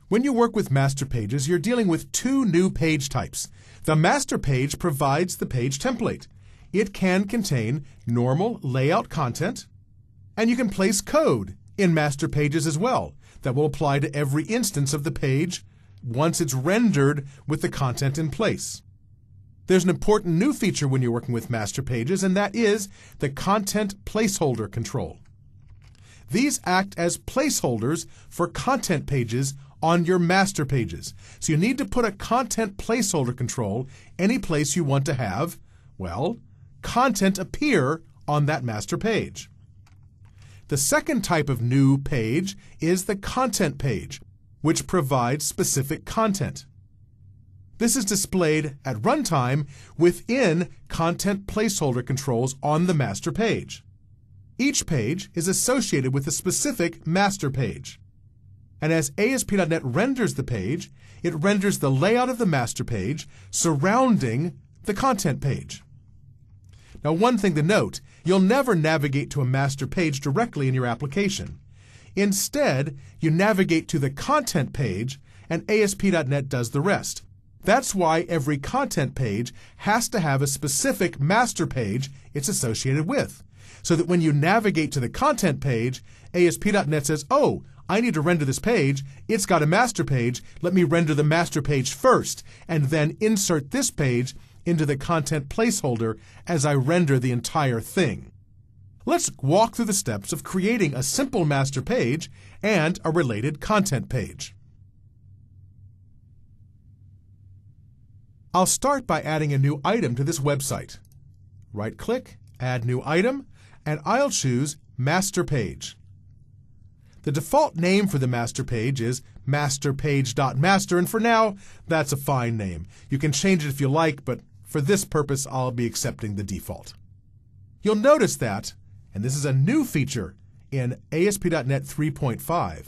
When you work with master pages, you're dealing with two new page types. The master page provides the page template. It can contain normal layout content, and you can place code in master pages as well that will apply to every instance of the page once it's rendered with the content in place. There's an important new feature when you're working with master pages, and that is the content placeholder control. These act as placeholders for content pages on your master pages. So you need to put a content placeholder control any place you want to have, well, content appear on that master page. The second type of new page is the content page, which provides specific content. This is displayed at runtime within content placeholder controls on the master page. Each page is associated with a specific master page. And as ASP.NET renders the page, it renders the layout of the master page surrounding the content page. Now, one thing to note, you'll never navigate to a master page directly in your application. Instead, you navigate to the content page, and ASP.NET does the rest. That's why every content page has to have a specific master page it's associated with, so that when you navigate to the content page, ASP.NET says, oh, I need to render this page. It's got a master page. Let me render the master page first, and then insert this page into the content placeholder as I render the entire thing. Let's walk through the steps of creating a simple master page and a related content page. I'll start by adding a new item to this website. Right-click, Add New Item, and I'll choose Master Page. The default name for the master page is masterpage.master, and for now, that's a fine name. You can change it if you like, but for this purpose, I'll be accepting the default. You'll notice that, and this is a new feature in ASP.NET 3.5,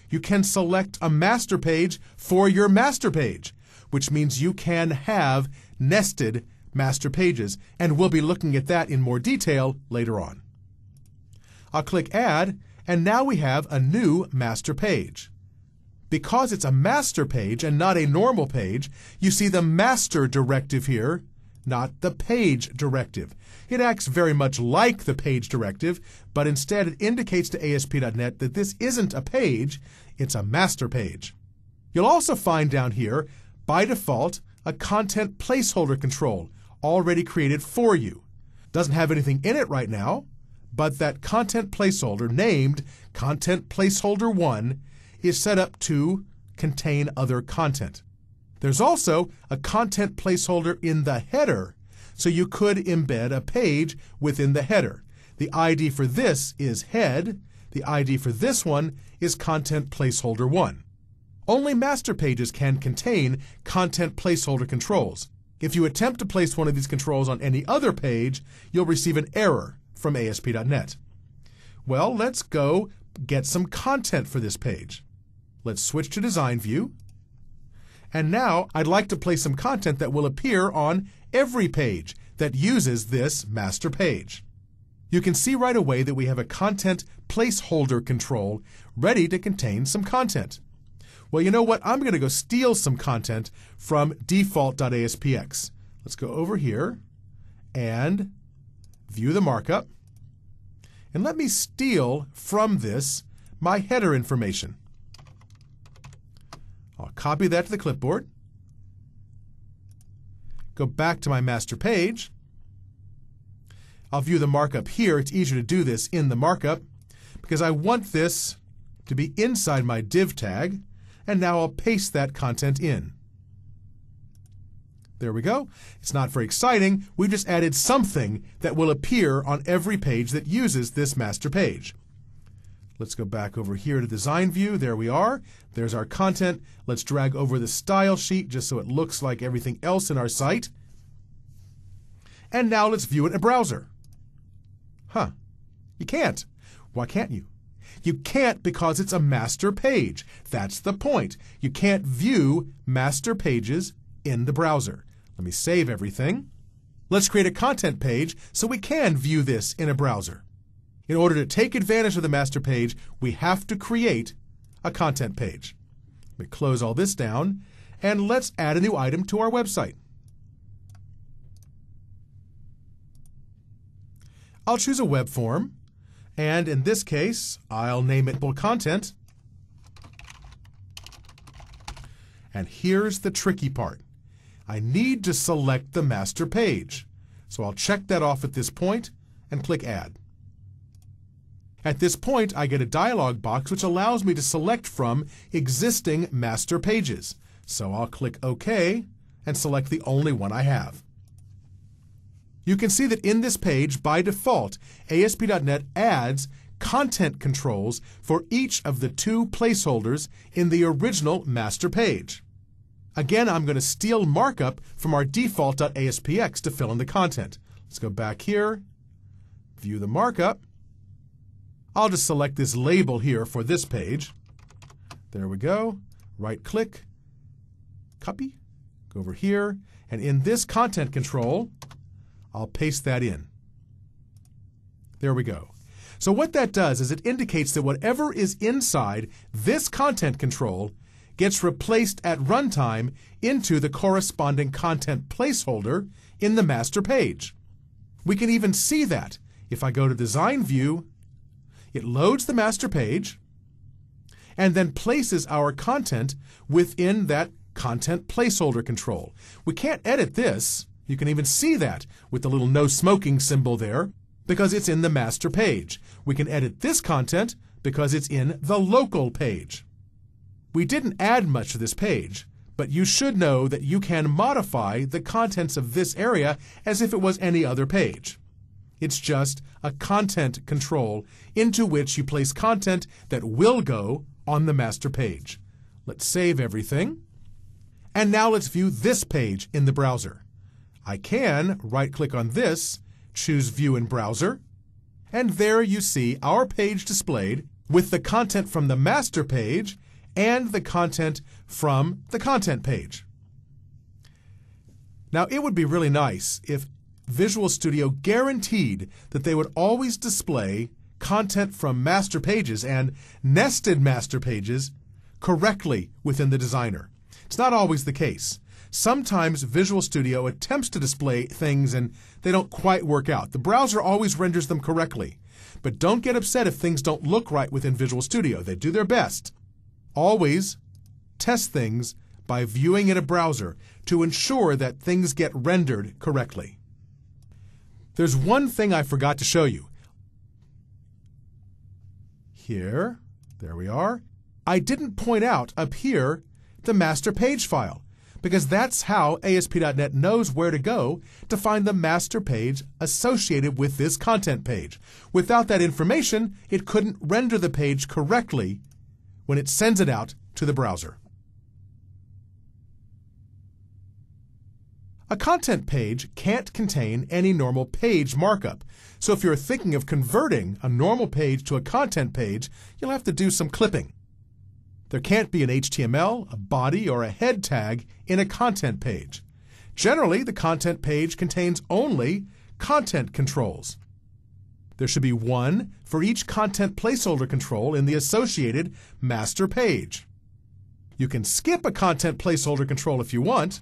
you can select a master page for your master page, which means you can have nested master pages, and we'll be looking at that in more detail later on. I'll click Add, and now we have a new master page. Because it's a master page and not a normal page, you see the master directive here, not the page directive. It acts very much like the page directive, but instead it indicates to ASP.NET that this isn't a page, it's a master page. You'll also find down here, by default, a content placeholder control already created for you. Doesn't have anything in it right now, but that content placeholder named Content Placeholder 1 is set up to contain other content. There's also a content placeholder in the header, so you could embed a page within the header. The ID for this is head. The ID for this one is Content Placeholder 1. Only master pages can contain content placeholder controls. If you attempt to place one of these controls on any other page, you'll receive an error from ASP.NET. Well, let's go get some content for this page. Let's switch to Design View. And now I'd like to place some content that will appear on every page that uses this master page. You can see right away that we have a content placeholder control ready to contain some content. Well, you know what? I'm going to go steal some content from default.aspx. Let's go over here and view the markup. And let me steal from this my header information. I'll copy that to the clipboard. Go back to my master page. I'll view the markup here. It's easier to do this in the markup because I want this to be inside my div tag. And now I'll paste that content in. There we go. It's not very exciting. We've just added something that will appear on every page that uses this master page. Let's go back over here to Design View. There we are. There's our content. Let's drag over the style sheet just so it looks like everything else in our site. And now let's view it in a browser. Huh. You can't. Why can't you? You can't because it's a master page. That's the point. You can't view master pages in the browser. Let me save everything. Let's create a content page so we can view this in a browser. In order to take advantage of the master page, we have to create a content page. Let me close all this down, and let's add a new item to our website. I'll choose a web form, and in this case, I'll name it content. And here's the tricky part. I need to select the master page. So I'll check that off at this point and click Add. At this point, I get a dialog box which allows me to select from existing master pages. So I'll click OK and select the only one I have. You can see that in this page, by default, ASP.NET adds content controls for each of the 2 placeholders in the original master page. Again, I'm going to steal markup from our default.aspx to fill in the content. Let's go back here, view the markup. I'll just select this label here for this page. There we go. Right-click, copy, go over here, and in this content control, I'll paste that in. There we go. So what that does is it indicates that whatever is inside this content control gets replaced at runtime into the corresponding content placeholder in the master page. We can even see that. If I go to Design View, it loads the master page and then places our content within that content placeholder control. We can't edit this. You can even see that with the little no smoking symbol there because it's in the master page. We can edit this content because it's in the local page. We didn't add much to this page, but you should know that you can modify the contents of this area as if it was any other page. It's just a content control into which you place content that will go on the master page. Let's save everything. And now let's view this page in the browser. I can right-click on this, choose View in Browser, and there you see our page displayed with the content from the master page and the content from the content page. Now, it would be really nice if Visual Studio guaranteed that they would always display content from master pages and nested master pages correctly within the designer. It's not always the case. Sometimes Visual Studio attempts to display things and they don't quite work out. The browser always renders them correctly. But don't get upset if things don't look right within Visual Studio. They do their best. Always test things by viewing in a browser to ensure that things get rendered correctly. There's one thing I forgot to show you. Here, there we are. I didn't point out up here the master page file because that's how ASP.NET knows where to go to find the master page associated with this content page. Without that information, it couldn't render the page correctly when it sends it out to the browser. A content page can't contain any normal page markup. So if you're thinking of converting a normal page to a content page, you'll have to do some clipping. There can't be an HTML, a body, or a head tag in a content page. Generally, the content page contains only content controls. There should be one for each content placeholder control in the associated master page. You can skip a content placeholder control if you want,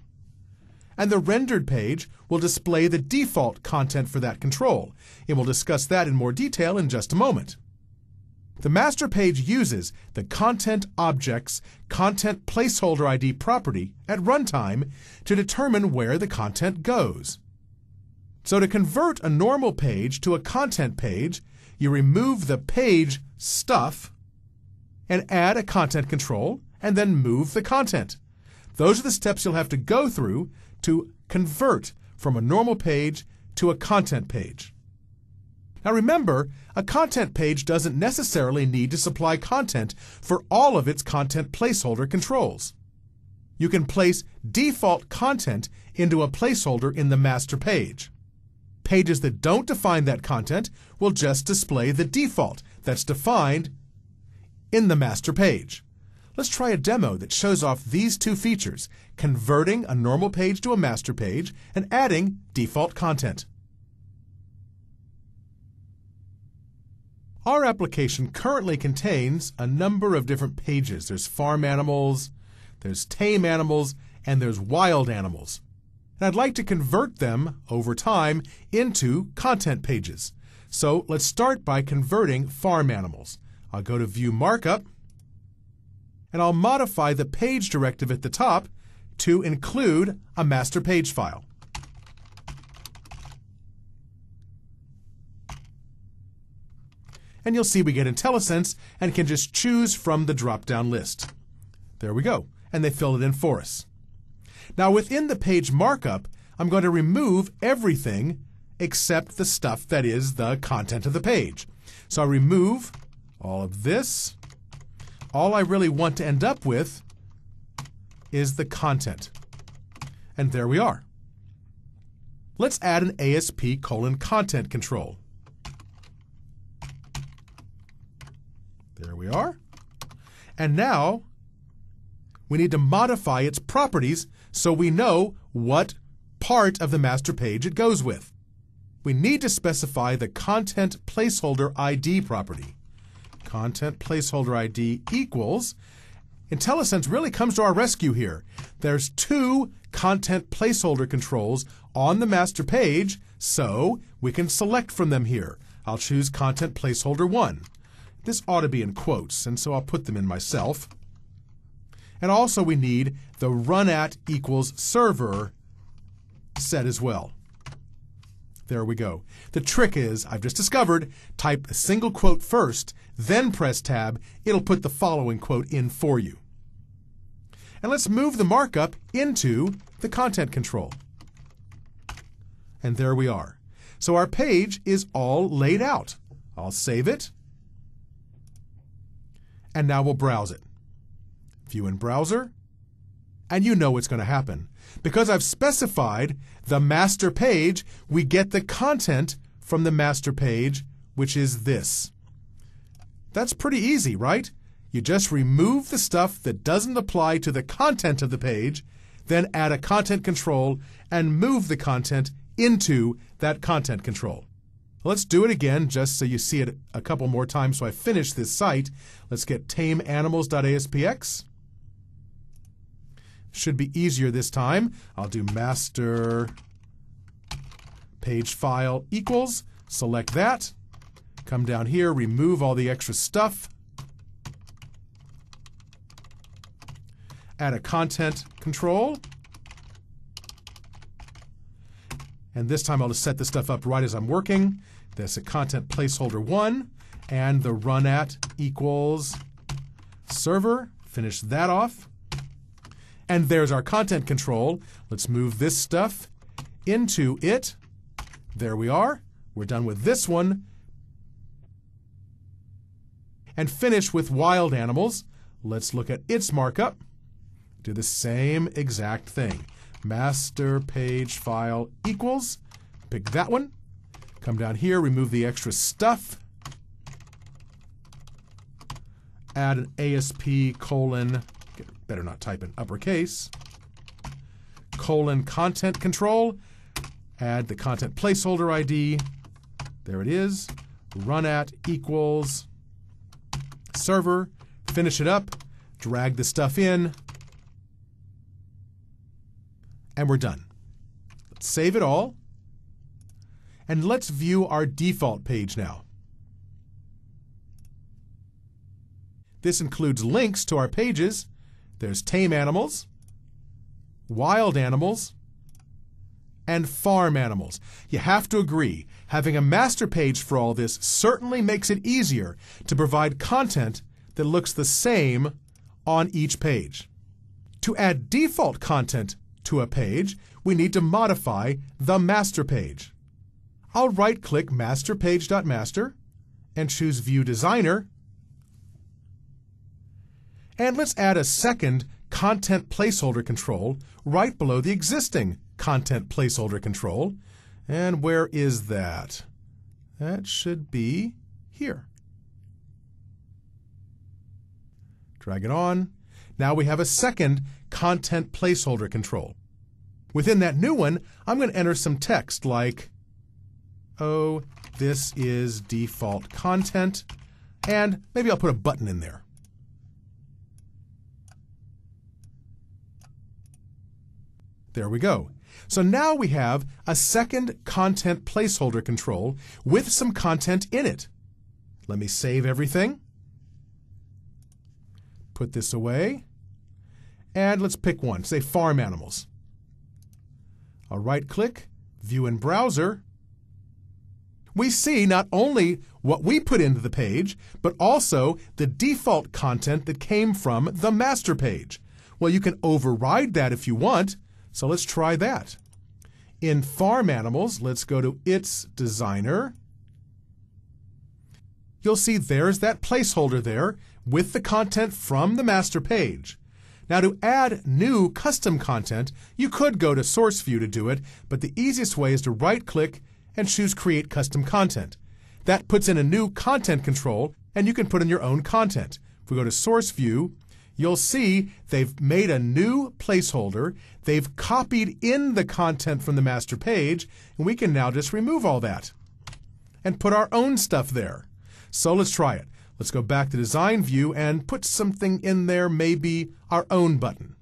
and the rendered page will display the default content for that control. And we'll discuss that in more detail in just a moment. The master page uses the content object's content placeholder ID property at runtime to determine where the content goes. So to convert a normal page to a content page, you remove the page stuff and add a content control and then move the content. Those are the steps you'll have to go through to convert from a normal page to a content page. Now remember, a content page doesn't necessarily need to supply content for all of its content placeholder controls. You can place default content into a placeholder in the master page. Pages that don't define that content will just display the default that's defined in the master page. Let's try a demo that shows off these two features, converting a normal page to a master page and adding default content. Our application currently contains a number of different pages. There's farm animals, there's tame animals, and there's wild animals. And I'd like to convert them over time into content pages. So let's start by converting farm animals. I'll go to View Markup, and I'll modify the page directive at the top to include a master page file. And you'll see we get IntelliSense and can just choose from the drop-down list. There we go, and they fill it in for us. Now within the page markup, I'm going to remove everything except the stuff that is the content of the page. So I remove all of this. All I really want to end up with is the content. And there we are. Let's add an ASP:content control. There we are. And now we need to modify its properties so we know what part of the master page it goes with. We need to specify the content placeholder ID property. Content placeholder ID equals, IntelliSense really comes to our rescue here. There's two content placeholder controls on the master page, so we can select from them here. I'll choose content placeholder 1. This ought to be in quotes, and so I'll put them in myself. And also we need the run@= server set as well. There we go. The trick is, I've just discovered, type a single quote first, then press Tab. It'll put the following quote in for you. And let's move the markup into the content control. And there we are. So our page is all laid out. I'll save it. And now we'll browse it. View in browser. And you know what's going to happen. Because I've specified the master page, we get the content from the master page, which is this. That's pretty easy, right? You just remove the stuff that doesn't apply to the content of the page, then add a content control and move the content into that content control. Let's do it again just so you see it a couple more times so I finish this site. Let's get tameanimals.aspx. Should be easier this time. I'll do master page file equals, select that, come down here, remove all the extra stuff, add a content control, and this time I'll just set this stuff up right as I'm working. That's a content placeholder 1, and the run@= server. Finish that off. And there's our content control. Let's move this stuff into it. There we are. We're done with this one. And finish with wild animals. Let's look at its markup. Do the same exact thing. Master page file equals. Pick that one. Come down here, remove the extra stuff. Add an ASP:, better not type in uppercase, content control. Add the content placeholder ID. There it is. Run@= server. Finish it up. Drag the stuff in. And we're done. Let's save it all. And let's view our default page now. This includes links to our pages. There's tame animals, wild animals, and farm animals. You have to agree, having a master page for all this certainly makes it easier to provide content that looks the same on each page. To add default content to a page, we need to modify the master page. I'll right-click masterpage.master and choose View Designer. And let's add a second content placeholder control right below the existing content placeholder control. And where is that? That should be here. Drag it on. Now we have a second content placeholder control. Within that new one, I'm going to enter some text like, oh, this is default content, and maybe I'll put a button in there. There we go. So now we have a second content placeholder control with some content in it. Let me save everything. Put this away. And let's pick one, say farm animals. I'll right-click, View in Browser. We see not only what we put into the page, but also the default content that came from the master page. Well, you can override that if you want, so let's try that. In Farm Animals, let's go to Its Designer. You'll see there's that placeholder there with the content from the master page. Now, to add new custom content, you could go to Source View to do it, but the easiest way is to right-click and choose Create Custom Content. That puts in a new content control, and you can put in your own content. If we go to Source View, you'll see they've made a new placeholder, they've copied in the content from the master page, and we can now just remove all that and put our own stuff there. So let's try it. Let's go back to Design View and put something in there, maybe our own button.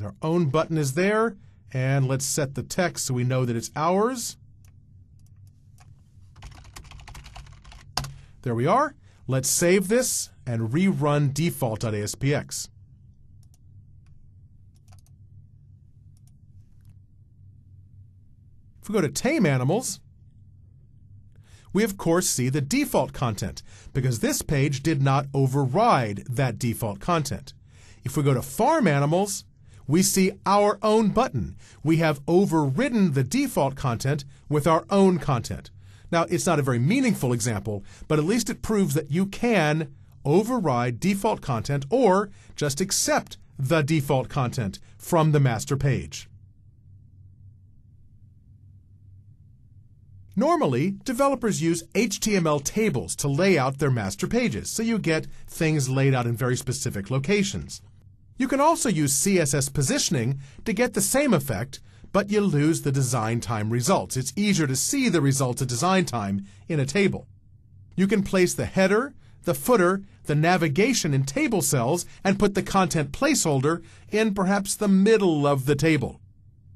Our own button is there, and let's set the text so we know that it's ours. There we are. Let's save this and rerun default.aspx. If we go to Tame Animals, we of course see the default content because this page did not override that default content. If we go to Farm Animals, we see our own button. We have overridden the default content with our own content. Now, it's not a very meaningful example, but at least it proves that you can override default content or just accept the default content from the master page. Normally, developers use HTML tables to lay out their master pages, so you get things laid out in very specific locations. You can also use CSS positioning to get the same effect, but you lose the design time results. It's easier to see the results of design time in a table. You can place the header, the footer, the navigation in table cells, and put the content placeholder in perhaps the middle of the table.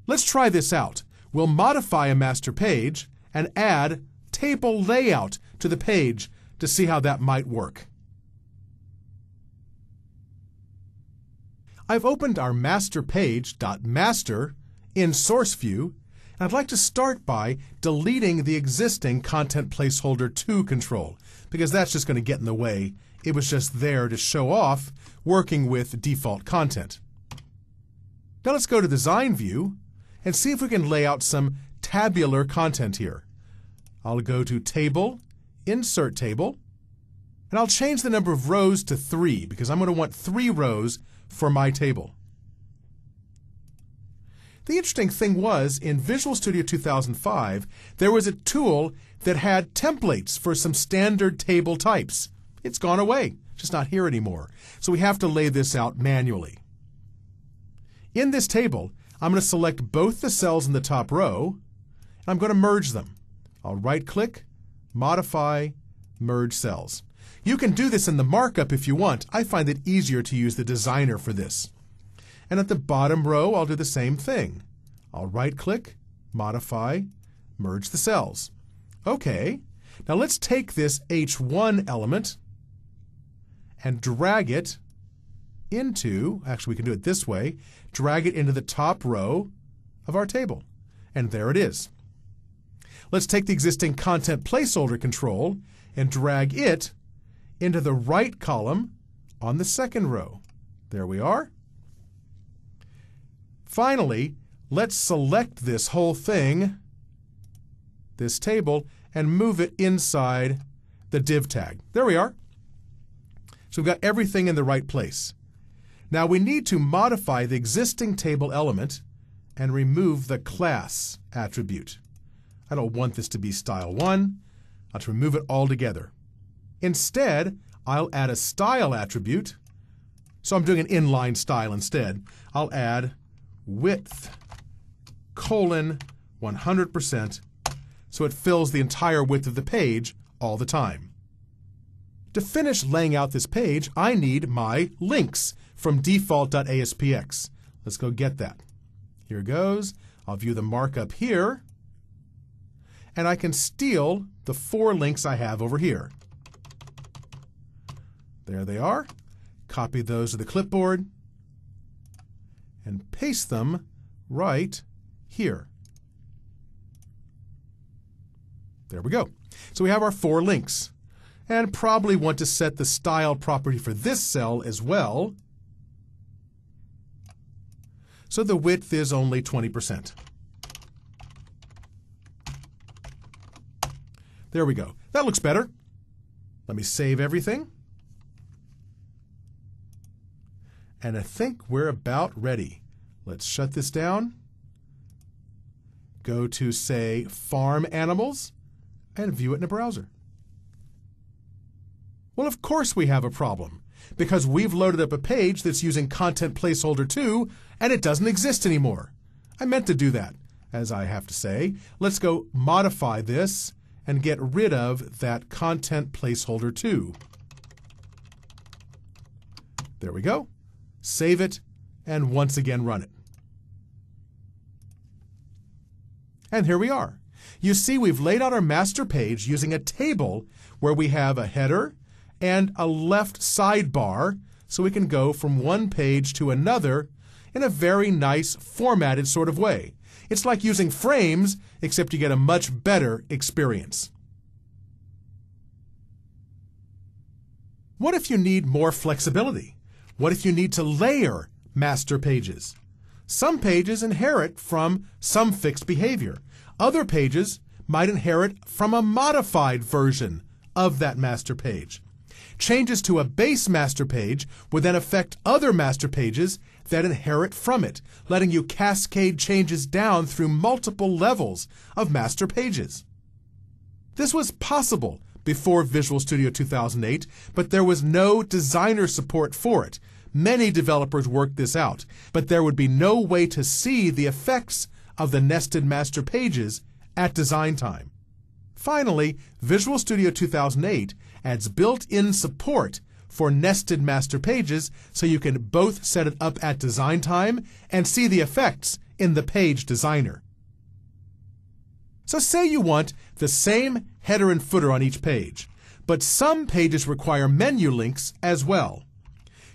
Let's try this out. We'll modify a master page and add table layout to the page to see how that might work. I've opened our master page.master in Source View, and I'd like to start by deleting the existing content placeholder 2 control, because that's just going to get in the way. It was just there to show off working with default content. Now let's go to Design View and see if we can lay out some tabular content here. I'll go to Table, Insert Table, and I'll change the number of rows to 3 because I'm going to want 3 rows for my table. The interesting thing was, in Visual Studio 2005, there was a tool that had templates for some standard table types. It's gone away. It's just not here anymore. So we have to lay this out manually. In this table, I'm going to select both the cells in the top row, and I'm going to merge them. I'll right-click, Modify, Merge Cells. You can do this in the markup if you want. I find it easier to use the designer for this. And at the bottom row, I'll do the same thing. I'll right-click, Modify, Merge the cells. OK. Now let's take this H1 element and drag it into, actually we can do it this way, drag it into the top row of our table. And there it is. Let's take the existing content placeholder control and drag it into the right column on the second row. There we are. Finally, let's select this whole thing, this table, and move it inside the div tag. There we are. So we've got everything in the right place. Now we need to modify the existing table element and remove the class attribute. I don't want this to be style 1. I'll just remove it altogether. Instead, I'll add a style attribute. So I'm doing an inline style instead. I'll add width, 100%, so it fills the entire width of the page all the time. To finish laying out this page, I need my links from default.aspx. Let's go get that. Here goes. I'll view the markup here. And I can steal the 4 links I have over here. There they are. Copy those to the clipboard and paste them right here. There we go. So we have our 4 links. And probably want to set the style property for this cell as well. So the width is only 20%. There we go. That looks better. Let me save everything. And I think we're about ready. Let's shut this down. Go to, say, Farm Animals, and view it in a browser. Well, of course we have a problem, because we've loaded up a page that's using content placeholder 2, and it doesn't exist anymore. I meant to do that, as I have to say. Let's go modify this and get rid of that content placeholder 2. There we go. Save it, and once again run it. And here we are. You see, we've laid out our master page using a table where we have a header and a left sidebar, so we can go from one page to another in a very nice formatted sort of way. It's like using frames, except you get a much better experience. What if you need more flexibility? What if you need to layer master pages? Some pages inherit from some fixed behavior. Other pages might inherit from a modified version of that master page. Changes to a base master page would then affect other master pages that inherit from it, letting you cascade changes down through multiple levels of master pages. This was possible before Visual Studio 2008, but there was no designer support for it. Many developers worked this out, but there would be no way to see the effects of the nested master pages at design time. Finally, Visual Studio 2008 adds built-in support for nested master pages, so you can both set it up at design time and see the effects in the page designer. So say you want the same header and footer on each page, but some pages require menu links as well.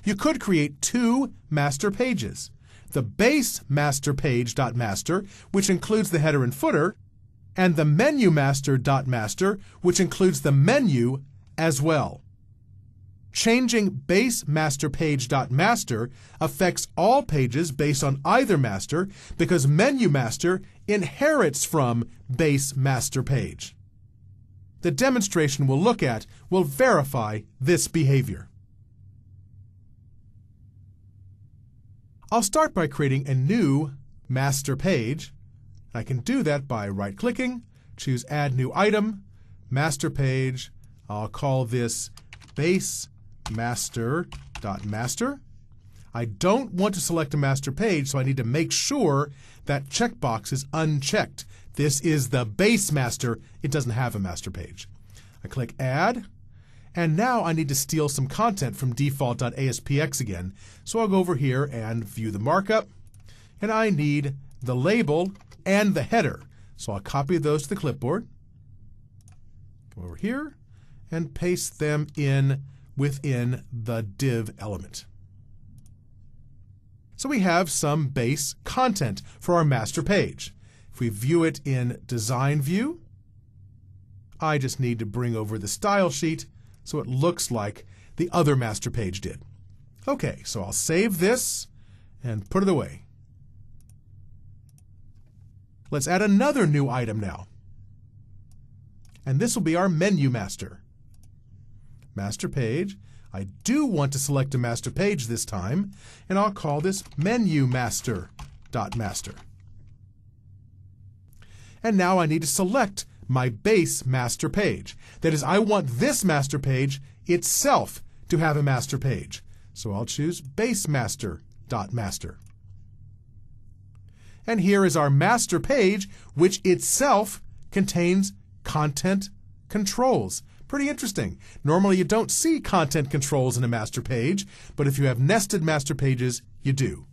You could create 2 master pages. The base master page.master, which includes the header and footer, and the menu master.master, which includes the menu as well. Changing base master page.master affects all pages based on either master, because menu master inherits from base master page. The demonstration we'll look at will verify this behavior. I'll start by creating a new master page. I can do that by right-clicking, choose Add New Item, Master Page. I'll call this Base Master.Master. I don't want to select a master page, so I need to make sure that checkbox is unchecked. This is the base master. It doesn't have a master page. I click Add, and now I need to steal some content from default.aspx again. So I'll go over here and view the markup, and I need the label and the header. So I'll copy those to the clipboard, go over here, and paste them in within the div element. So we have some base content for our master page. If we view it in Design View, I just need to bring over the style sheet so it looks like the other master page did. Okay, so I'll save this and put it away. Let's add another new item now. And this will be our menu master. Master page. I do want to select a master page this time, and I'll call this menu master.master. And now I need to select my base master page. That is, I want this master page itself to have a master page. So I'll choose base master.master. And here is our master page, which itself contains content controls. Pretty interesting. Normally you don't see content controls in a master page, but if you have nested master pages, you do.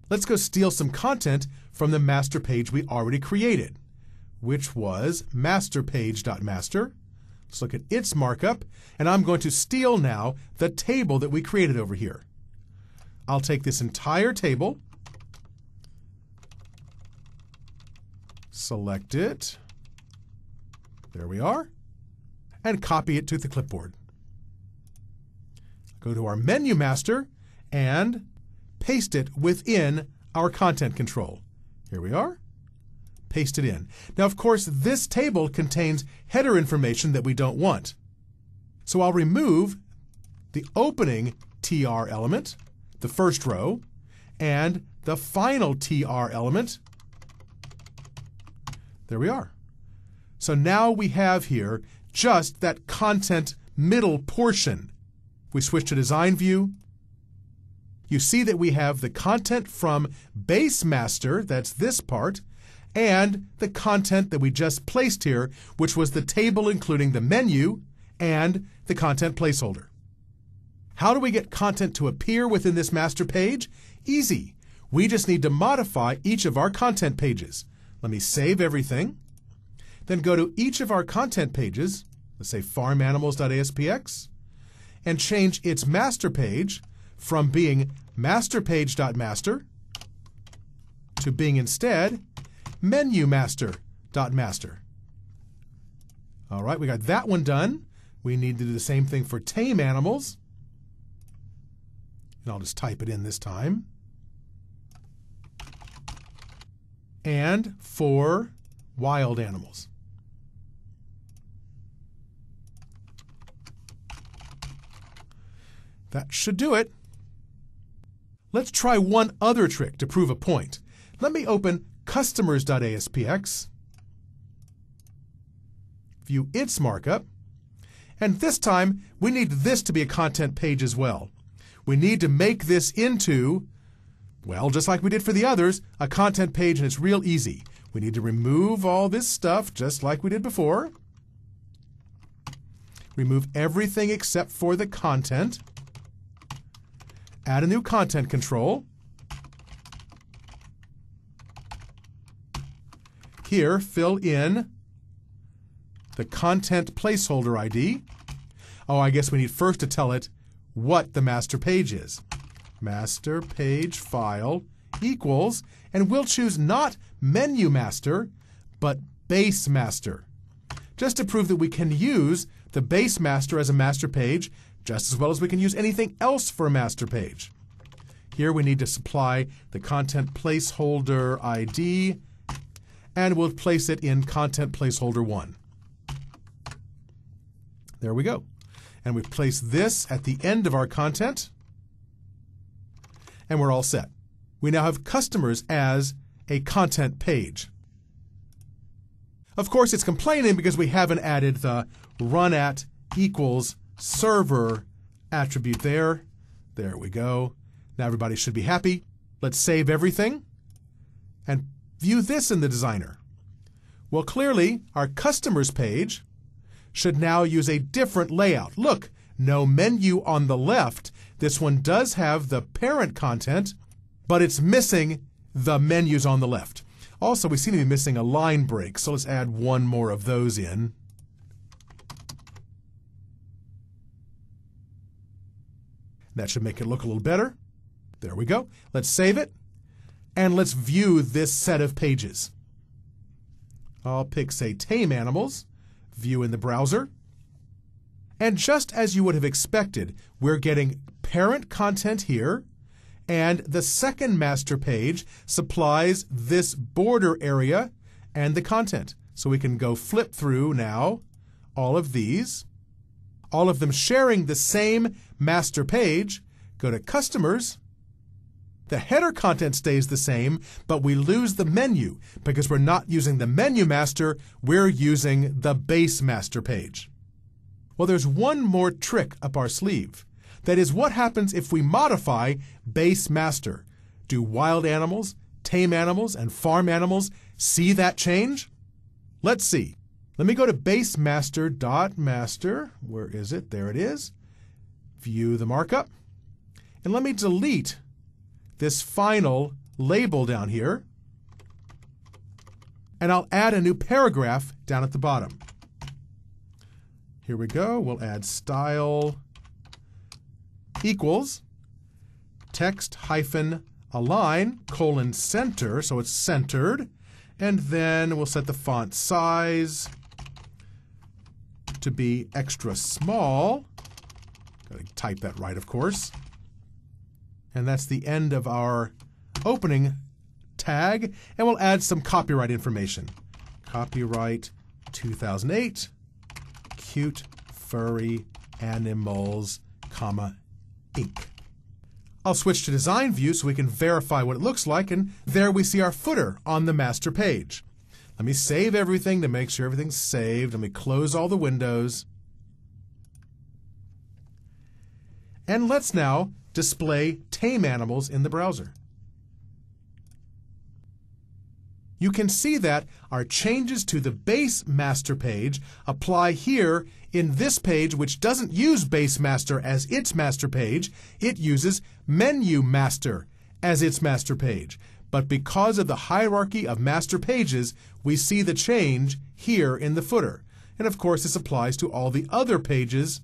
Let's go steal some content from the master page we already created, which was masterpage.master. Let's look at its markup, and I'm going to steal now the table that we created over here. I'll take this entire table, select it, there we are, and copy it to the clipboard. Go to our menu master and paste it within our content control. Here we are. Paste it in. Now, of course, this table contains header information that we don't want. So I'll remove the opening TR element, the first row, and the final TR element. There we are. So now we have here just that content middle portion. We switch to Design View. You see that we have the content from Base Master, that's this part, and the content that we just placed here, which was the table including the menu and the content placeholder. How do we get content to appear within this master page? Easy. We just need to modify each of our content pages. Let me save everything. Then go to each of our content pages, let's say farmanimals.aspx, and change its master page from being masterpage.master to being instead menumaster.master. All right, we got that one done. We need to do the same thing for tame animals. And I'll just type it in this time. And for wild animals. That should do it. Let's try one other trick to prove a point. Let me open customers.aspx, view its markup, and this time we need this to be a content page as well. We need to make this into, well, just like we did for the others, a content page, and it's real easy. We need to remove all this stuff just like we did before. Remove everything except for the content. Add a new content control. Here, fill in the content placeholder ID. Oh, I guess we need first to tell it what the master page is. Master page file equals, and we'll choose not menu master, but base master. Just to prove that we can use the base master as a master page just as well as we can use anything else for a master page. Here we need to supply the content placeholder ID, and we'll place it in content placeholder 1. There we go. And we've placed this at the end of our content, and we're all set. We now have customers as a content page. Of course, it's complaining because we haven't added the run@= server attribute there. There we go. Now everybody should be happy. Let's save everything and view this in the designer. Well, clearly, our customers page should now use a different layout. Look, no menu on the left. This one does have the parent content, but it's missing the menus on the left. Also, we seem to be missing a line break, so let's add one more of those in. That should make it look a little better. There we go. Let's save it, and let's view this set of pages. I'll pick, say, tame animals, view in the browser. And just as you would have expected, we're getting parent content here, and the second master page supplies this border area and the content. So we can go flip through now all of these, all of them sharing the same master page. Go to Customers. The header content stays the same, but we lose the menu because we're not using the menu master, we're using the base master page. Well, there's one more trick up our sleeve. That is, what happens if we modify base master? Do wild animals, tame animals, and farm animals see that change? Let's see. Let me go to basemaster.master. Where is it? There it is. View the markup. And let me delete this final label down here, and I'll add a new paragraph down at the bottom. Here we go. We'll add style equals text hyphen align colon center, so it's centered, and then we'll set the font size to be extra small. Got to type that right, of course. And that's the end of our opening tag, and we'll add some copyright information. Copyright 2008, cute furry animals, Inc. I'll switch to design view so we can verify what it looks like, and there we see our footer on the master page. Let me save everything to make sure everything's saved. Let me close all the windows. And let's now display tame animals in the browser. You can see that our changes to the base master page apply here in this page, which doesn't use base master as its master page. It uses menu master as its master page. But because of the hierarchy of master pages, we see the change here in the footer. And of course, this applies to all the other pages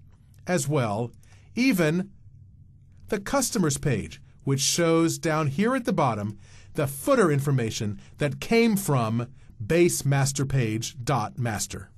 as well, even the customers page, which shows down here at the bottom the footer information that came from base master page.master.